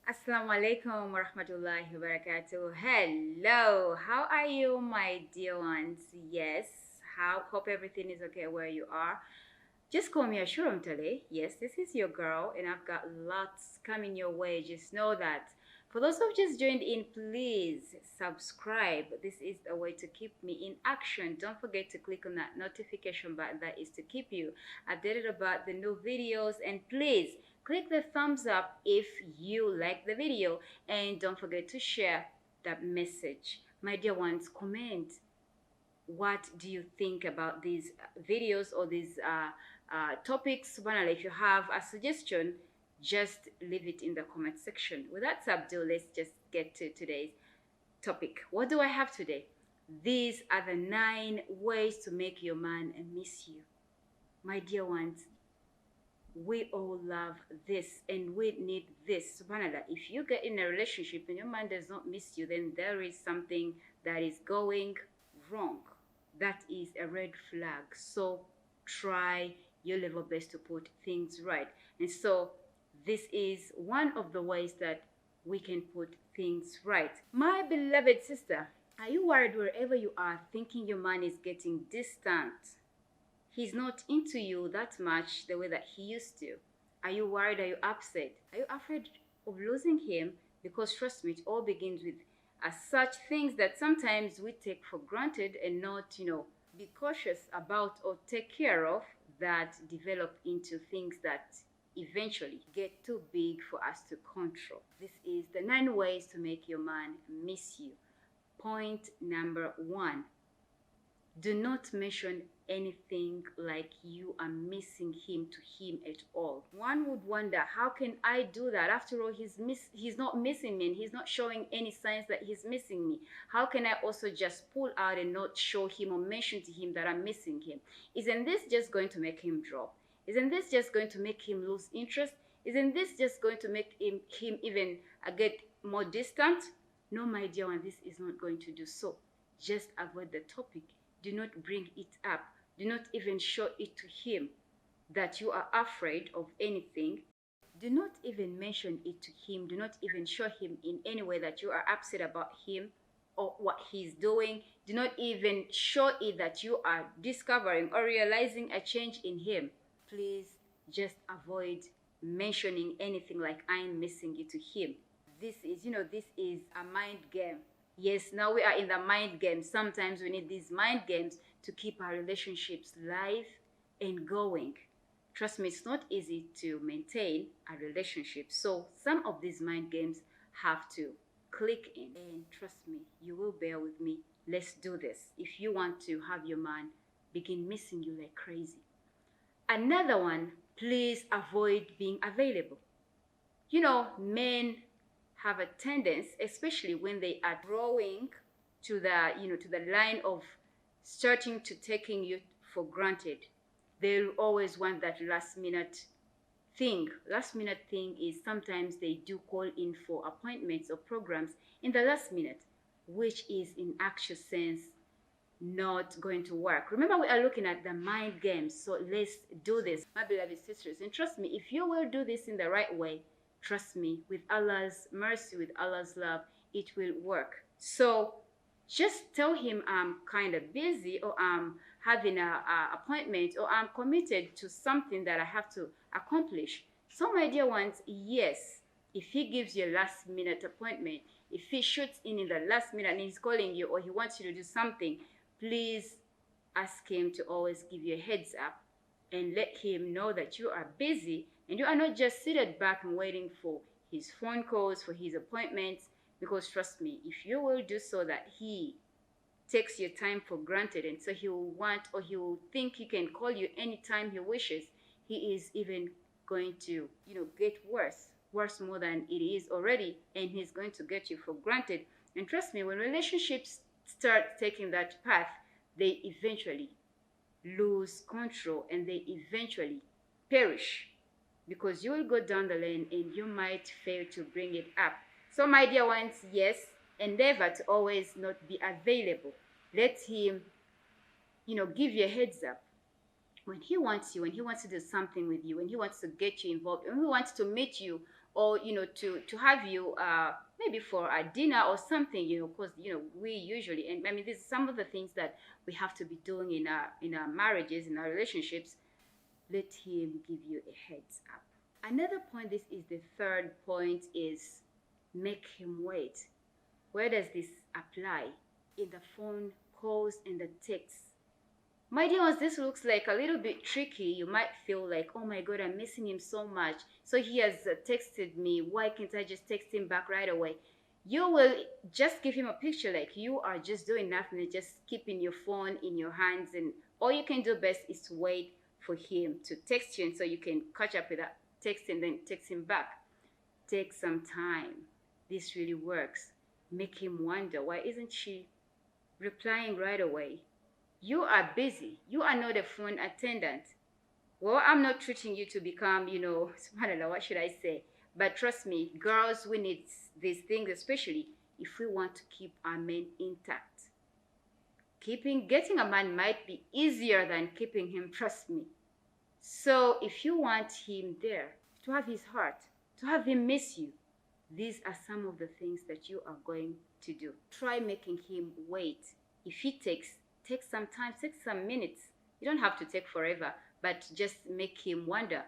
Assalamu alaikum wa rahmatullahi wa barakatuh. Hello, how are you, my dear ones? Yes, hope everything is okay where you are. Just call me ASHUURAH'S today. Yes, this is your girl, and I've got lots coming your way. Just know that. For those who've just joined in, please subscribe. This is a way to keep me in action. Don't forget to click on that notification button. That is to keep you updated about the new videos. And please click the thumbs up if you like the video. And don't forget to share that message. My dear ones, comment. What do you think about these videos or these topics? Subhanallah, if you have a suggestion, just leave it in the comment section. With that said, let's just get to today's topic. What do I have today? These are the 9 ways to make your man miss you. My dear ones, we all love this and we need this. Subhanallah, if you get in a relationship and your man does not miss you, then there is something that is going wrong. That is a red flag. So try your level best to put things right. And so this is one of the ways that we can put things right. My beloved sister, are you worried wherever you are thinking your man is getting distant? He's not into you that much the way that he used to. Are you worried? Are you upset? Are you afraid of losing him? Because trust me, it all begins with such things that sometimes we take for granted and not, be cautious about or take care of, that develop into things that eventually get too big for us to control. This is the 9 ways to make your man miss you. Point number 1. Do not mention anything like you are missing him to him at all. One would wonder, how can I do that? After all, he's not missing me and he's not showing any signs that he's missing me. How can I also just pull out and not show him or mention to him that I'm missing him? Isn't this just going to make him drop? Isn't this just going to make him lose interest? Isn't this just going to make him even get more distant? No, my dear one, this is not going to do so. Just avoid the topic. Do not bring it up. Do not even show it to him that you are afraid of anything. Do not even mention it to him. Do not even show him in any way that you are upset about him or what he's doing. Do not even show it that you are discovering or realizing a change in him. Please just avoid mentioning anything like I'm missing you to him. This is a mind game. Yes, now we are in the mind game. Sometimes we need these mind games to keep our relationships live and going. Trust me, it's not easy to maintain a relationship. So some of these mind games have to click in. And trust me, you will bear with me. Let's do this. If you want to have your man begin missing you like crazy. Another one, please avoid being available. Men have a tendency, especially when they are growing to the line of starting to taking you for granted. They'll always want that last minute thing. Last minute thing is sometimes they do call in for appointments or programs in the last minute, which is in actual sense not going to work. Remember, we are looking at the mind games. So let's do this, my beloved sisters. And trust me, if you will do this in the right way, trust me, with Allah's mercy, with Allah's love, it will work. So just tell him I'm kind of busy, or I'm having an appointment, or I'm committed to something that I have to accomplish. So my dear ones, yes, if he gives you a last minute appointment, if he shoots in the last minute and he's calling you or he wants you to do something, please ask him to always give you a heads up and let him know that you are busy. And you are not just seated back and waiting for his phone calls, for his appointments. Because trust me, if you will do so that he takes your time for granted, and so he will want, or he will think he can call you anytime he wishes, he is even going to, get worse more than it is already. And he's going to get you for granted. And trust me, when relationships start taking that path, they eventually lose control and they eventually perish. Because you will go down the lane and you might fail to bring it up. So my dear ones, yes, endeavor to always not be available. Let him, give you a heads up. When he wants you, when he wants to do something with you, when he wants to get you involved, when he wants to meet you or to have you maybe for a dinner or something, because we usually, and I mean, this is some of the things that we have to be doing in our marriages, in our relationships. Let him give you a heads up. Another point, this is the third point, is make him wait. Where does this apply? In the phone calls and the texts. My dear ones, this looks like a little bit tricky. You might feel like, oh my God, I'm missing him so much. So he has texted me. Why can't I just text him back right away? You will just give him a picture like you are just doing nothing, just keeping your phone in your hands, and all you can do best is to wait for him to text you, and so you can catch up with that text and then text him back. Take some time. This really works. Make him wonder, why isn't she replying right away? You are busy. You are not a phone attendant. Well, I'm not treating you to become, subhanAllah, what should I say? But trust me, girls, we need these things, especially if we want to keep our men intact. Getting a man might be easier than keeping him, trust me. So if you want him there, to have his heart, to have him miss you, these are some of the things that you are going to do. Try making him wait. If he takes some time, take some minutes. You don't have to take forever, but just make him wonder,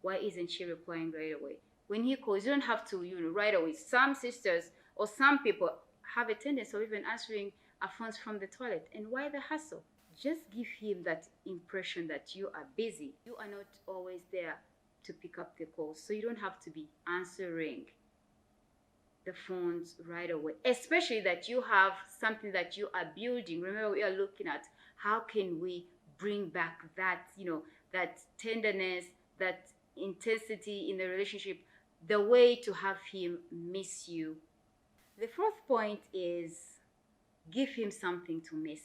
why isn't she replying right away? When he calls, you don't have to, right away. Some sisters or some people have a tendency of even answering our phones from the toilet. And why the hassle? Just give him that impression that you are busy. You are not always there to pick up the calls, so you don't have to be answering the phones right away, especially that you have something that you are building. Remember, we are looking at how can we bring back that, that tenderness, that intensity in the relationship, the way to have him miss you. The fourth point is give him something to miss.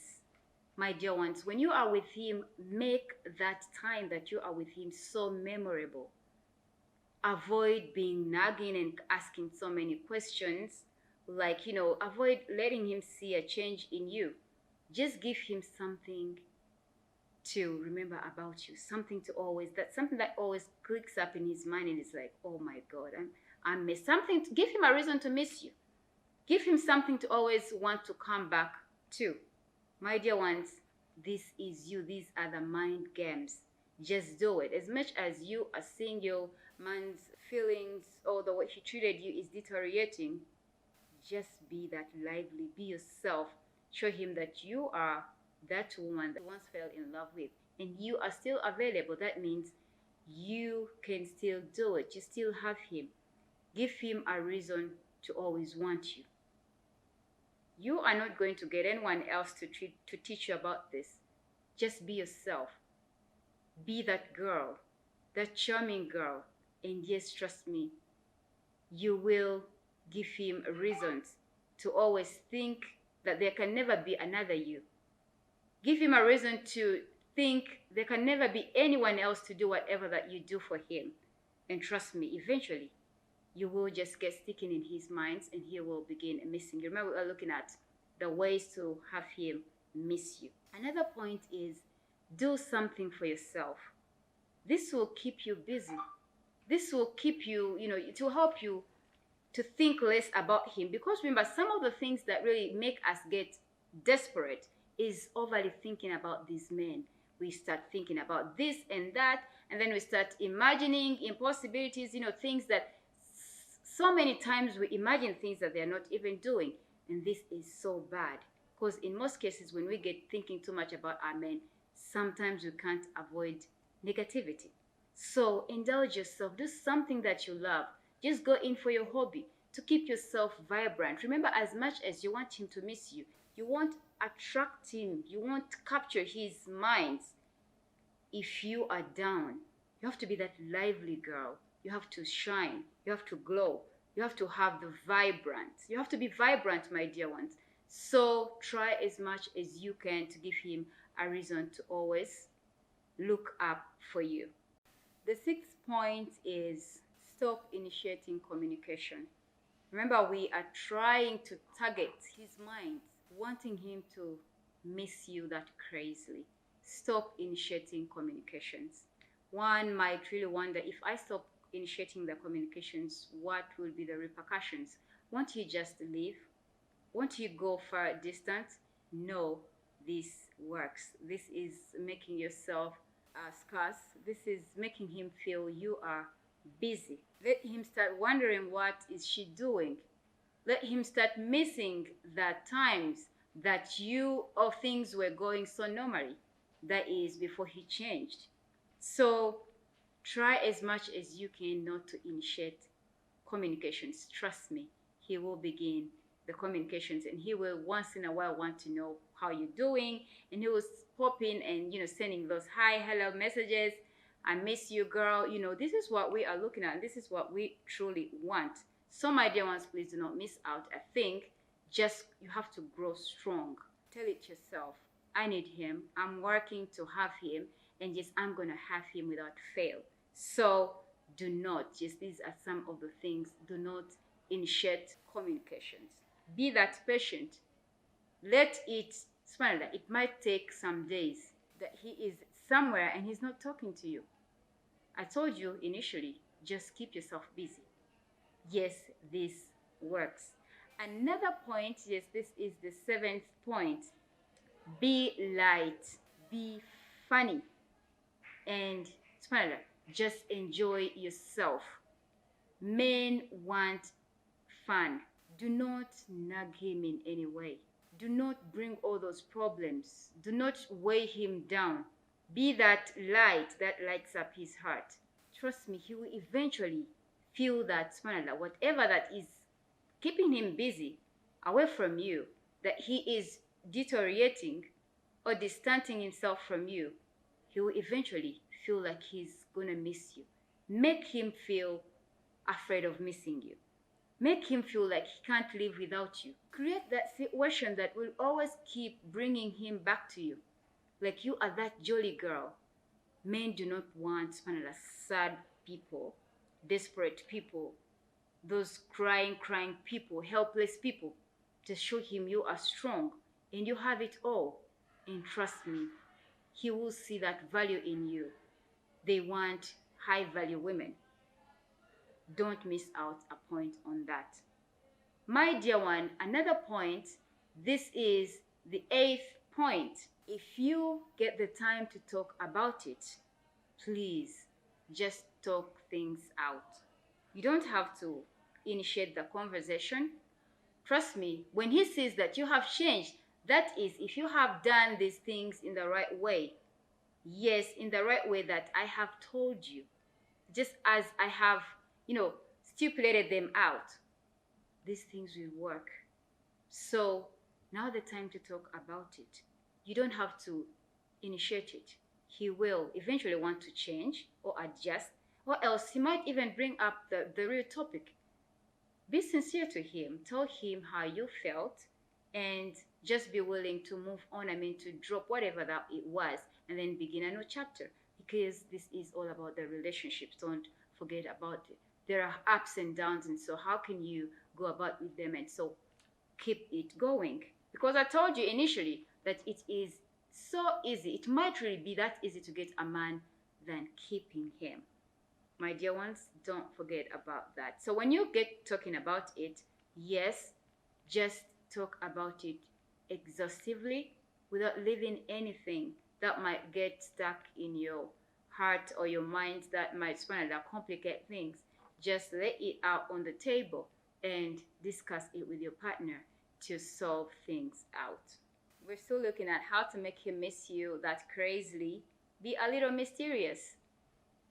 My dear ones, when you are with him, make that time that you are with him so memorable. Avoid being nagging and asking so many questions. Avoid letting him see a change in you. Just give him something to remember about you, something that always clicks up in his mind, and it's like, oh my God, I miss something. Give him a reason to miss you. Give him something to always want to come back to. My dear ones, this is you. These are the mind games. Just do it. As much as you are seeing your man's feelings or the way he treated you is deteriorating, just be that lively. Be yourself. Show him that you are that woman that he once fell in love with, and you are still available. That means you can still do it. You still have him. Give him a reason to always want you. You are not going to get anyone else to teach you about this. Just be yourself. Be that girl, that charming girl. And yes, trust me, you will give him reasons to always think that there can never be another you. Give him a reason to think there can never be anyone else to do whatever that you do for him. And trust me, eventually, you will just get sticking in his mind, and he will begin missing you. Remember, we are looking at the ways to have him miss you. Another point is do something for yourself. This will keep you busy. This will keep you, it will help you to think less about him. Because remember, some of the things that really make us get desperate is overly thinking about these men. We start thinking about this and that, and then we start imagining impossibilities, things that so many times we imagine things that they're not even doing. And this is so bad, because in most cases, when we get thinking too much about our men, sometimes we can't avoid negativity. So indulge yourself. Do something that you love. Just go in for your hobby to keep yourself vibrant. Remember, as much as you want him to miss you, you won't attract him. You won't capture his mind. If you are down, you have to be that lively girl. You have to shine. You have to glow. You have to have the vibrant. You have to be vibrant, my dear ones. So try as much as you can to give him a reason to always look up for you. The sixth point is stop initiating communication. Remember, we are trying to target his mind, wanting him to miss you that crazily. Stop initiating communications. One might really wonder, if I stop initiating the communications, what will be the repercussions? Won't you just leave? Won't you go far distance? No, this works. This is making yourself scarce. This is making him feel you are busy. Let him start wondering, what is she doing? Let him start missing the times that you or things were going so normally. That is before he changed. So try as much as you can not to initiate communications. Trust me, he will begin the communications, and he will once in a while want to know how you're doing, and he will pop in and sending those hi, hello messages. I miss you, girl. This is what we are looking at, and this is what we truly want. So my dear ones, please do not miss out. I think just you have to grow strong. Tell it yourself. I need him. I'm working to have him, and yes, I'm gonna have him without fail. So do not, just these are some of the things, do not initiate communications. Be that patient. Let it, subhanAllah, it might take some days that he is somewhere and he's not talking to you. I told you initially, just keep yourself busy. Yes, this works. Another point, yes, this is the 7th point. Be light, be funny, and subhanAllah, just enjoy yourself. Men want fun. Do not nag him in any way. Do not bring all those problems. Do not weigh him down. Be that light that lights up his heart. Trust me, he will eventually feel that, subhanAllah, whatever that is keeping him busy away from you, that he is deteriorating or distancing himself from you, he will eventually feel like he's gonna miss you. Make him feel afraid of missing you. Make him feel like he can't live without you. Create that situation that will always keep bringing him back to you. Like you are that jolly girl. Men do not want, subhanAllah, sad people, desperate people, those crying people, helpless people. Just show him you are strong and you have it all. And trust me, he will see that value in you. They want high value women. Don't miss out a point on that. My dear one, another point, this is the 8th point. If you get the time to talk about it, please just talk things out. You don't have to initiate the conversation. Trust me, when he sees that you have changed, that is, if you have done these things in the right way. Yes, in the right way that I have told you. Just as I have, stipulated them out. These things will work. So now the time to talk about it. You don't have to initiate it. He will eventually want to change or adjust, or else he might even bring up the real topic. Be sincere to him. Tell him how you felt and just be willing to move on. To drop whatever that it was and then begin a new chapter, because this is all about the relationships. Don't forget about it. There are ups and downs, and so how can you go about with them? And so keep it going, because I told you initially that it is so easy. It might really be that easy to get a man than keeping him. My dear ones, don't forget about that. So when you get talking about it, yes, just talk about it exhaustively without leaving anything that might get stuck in your heart or your mind that might complicate things. Just lay it out on the table and discuss it with your partner to solve things out. We're still looking at how to make him miss you that crazily. Be a little mysterious.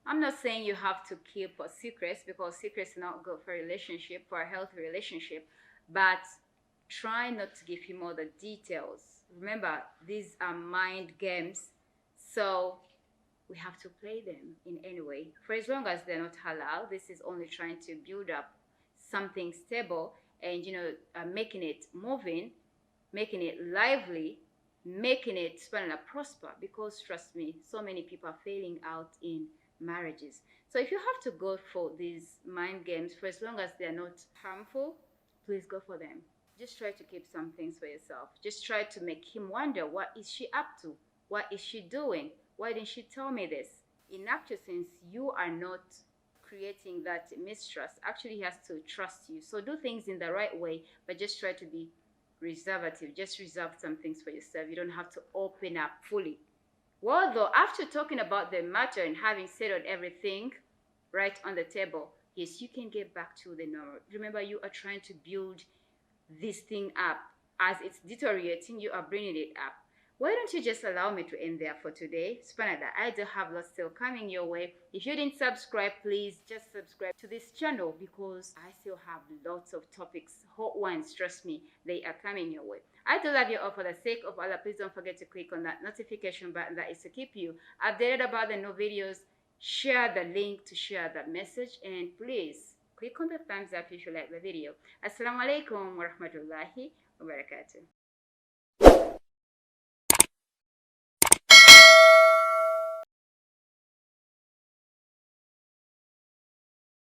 I'm not saying you have to keep secrets, because secrets are not good for a relationship, for a healthy relationship, but try not to give him all the details. Remember, these are mind games, so we have to play them in any way. For as long as they're not halal, this is only trying to build up something stable and, making it moving, making it lively, making it prosper. Because trust me, so many people are failing out in marriages. So if you have to go for these mind games, for as long as they're not harmful, please go for them. Just try to keep some things for yourself. Just try to make him wonder, what is she up to? What is she doing? Why didn't she tell me this? In actual sense, you are not creating that mistrust. Actually, he has to trust you. So do things in the right way, but just try to be reservative. Just reserve some things for yourself. You don't have to open up fully. Well, though, after talking about the matter and having settled everything right on the table, yes, you can get back to the normal. Remember, you are trying to build this thing up. As it's deteriorating, you are bringing it up. Why don't you just allow me to end there for today? Spanada, I do have lots still coming your way. If you didn't subscribe, please just subscribe to this channel because I still have lots of topics, hot ones, trust me, they are coming your way. I do love you all. For the sake of Allah, please don't forget to click on that notification button that is to keep you updated about the new videos. Share the link to share that message, and please click on the thumbs up if you like the video. Assalamu alaikum wa rahmatullahi wa barakatuh.